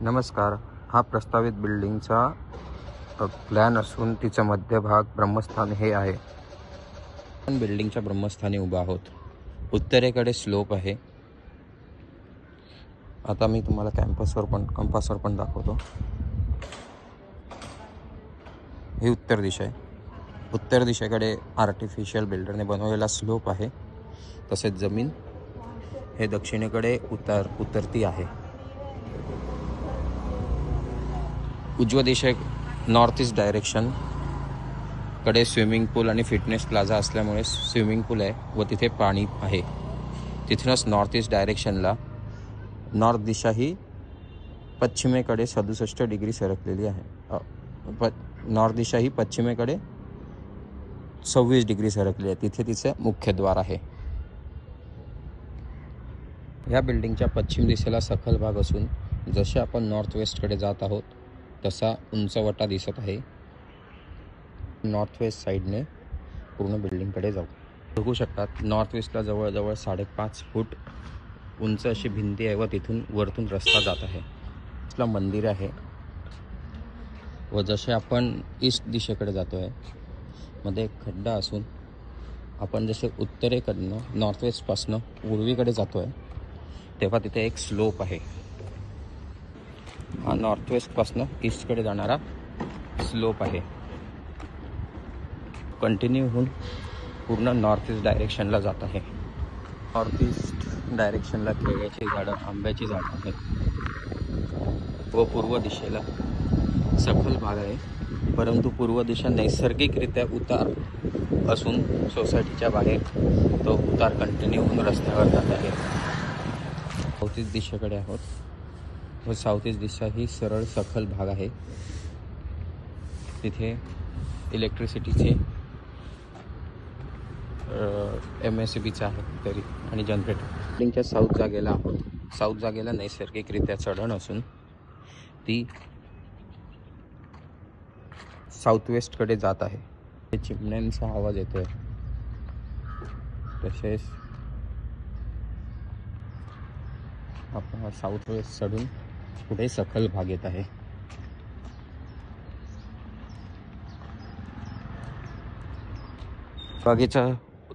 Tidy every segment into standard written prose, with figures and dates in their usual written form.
नमस्कार. हा प्रस्तावित बिल्डिंगचा प्लॅन असून तिचा मध्यभाग ब्रह्मस्थान हे आहे. आपण बिल्डिंगच्या ब्रह्मस्थानी उभा आहोत. उत्तरेकडे स्लोप आहे. आता मी तुम्हाला कंपासवर पण दाखवतो. ही उत्तर दिशा आहे. उत्तर दिशेकडे आर्टिफिशियल बिल्डरने बनवलेला स्लोप आहे. तसेच जमीन हे दक्षिणेकडे उतरती आहे. उजव्या दिशे नॉर्थ ईस्ट डायरेक्शन कडे स्विमिंग पूल आणि फिटनेस प्लाझा असल्यामुळे स्विमिंग पूल आहे व तिथे पाणी आहे. तिथूनच नॉर्थ ईस्ट डायरेक्शनला नॉर्थ दिशा ही पश्चिमेकडे 67 डिग्री सरकलेली आहे. नॉर्थ दिशा ही पश्चिमेकडे 26 डिग्री सरकली आहे. तिथे तिचे मुख्यद्वार आहे. या बिल्डिंगच्या पश्चिम दिशेला सखल भाग असून जसे आपण नॉर्थ वेस्टकडे जात आहोत तसा उंचवटा दिसत आहे. नॉर्थ वेस्ट साईडने पूर्ण बिल्डिंगकडे जाऊ बघू शकतात. नॉर्थ वेस्टला जवळजवळ 5.5 फूट उंच अशी भिंती आहे व तिथून वरतून रस्ता जात आहे. इसला मंदिर आहे व जसे आपण ईस्ट दिशेकडे जातो आहे मध्ये एक खड्डा असून आपण जसे उत्तरेकडनं नॉर्थ वेस्टपासनं पूर्वीकडे जातो आहे तेव्हा तिथे एक स्लोप आहे. हा नॉर्थ वेस्टपासनं ईस्टकडे जाणारा स्लोप आहे. कंटिन्यू होऊन पूर्ण नॉर्थ ईस्ट डायरेक्शनला जात आहे. नॉर्थ ईस्ट डायरेक्शनला केळ्याची झाडं, आंब्याची झाडं आहेत व पूर्व दिशेला सखल भाग आहे. परंतु पूर्व दिशा नैसर्गिकरित्या उतार असून सोसायटीच्या बाहेर तो उतार कंटिन्यू होऊन रस्त्यावर जात आहे. साऊथ ईस्ट दिशेकडे आहोत व साऊथ ईस्ट दिशा ही सरळ सखल भाग आहे. तिथे इलेक्ट्रिसिटीचे MSCBचं आहे तरी आणि जनरेटर. बिल्डिंगच्या साऊथ जागेला आहोत. साऊथ जागेला नैसर्गिकरित्या चढण असून ती साऊथ वेस्टकडे जात आहे. ते चिमण्यांचा आवाज येतोय. तसेच आपण साऊथ वेस्ट चढून पुढे सखल भाग येत आहे. बागेच्या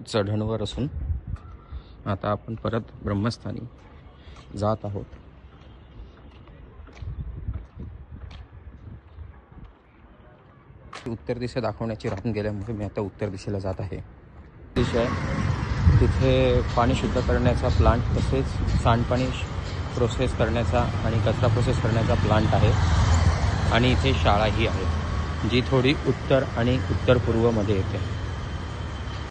चढणवर असून आता आपण परत ब्रह्मस्थानी जात आहोत. उत्तर दिशा दाखवण्याची राहून गेल्यामुळे मी आता उत्तर दिशेला जात आहे. दिशा आहे तिथे पाणी शुद्ध करण्याचा प्लांट तसेच सांडपाणी प्रोसेस करण्याचा आणि कचरा प्रोसेस करण्याचा प्लांट आहे आणि इथे शाळाही आहे जी थोडी उत्तर आणि उत्तर पूर्वमध्ये येते.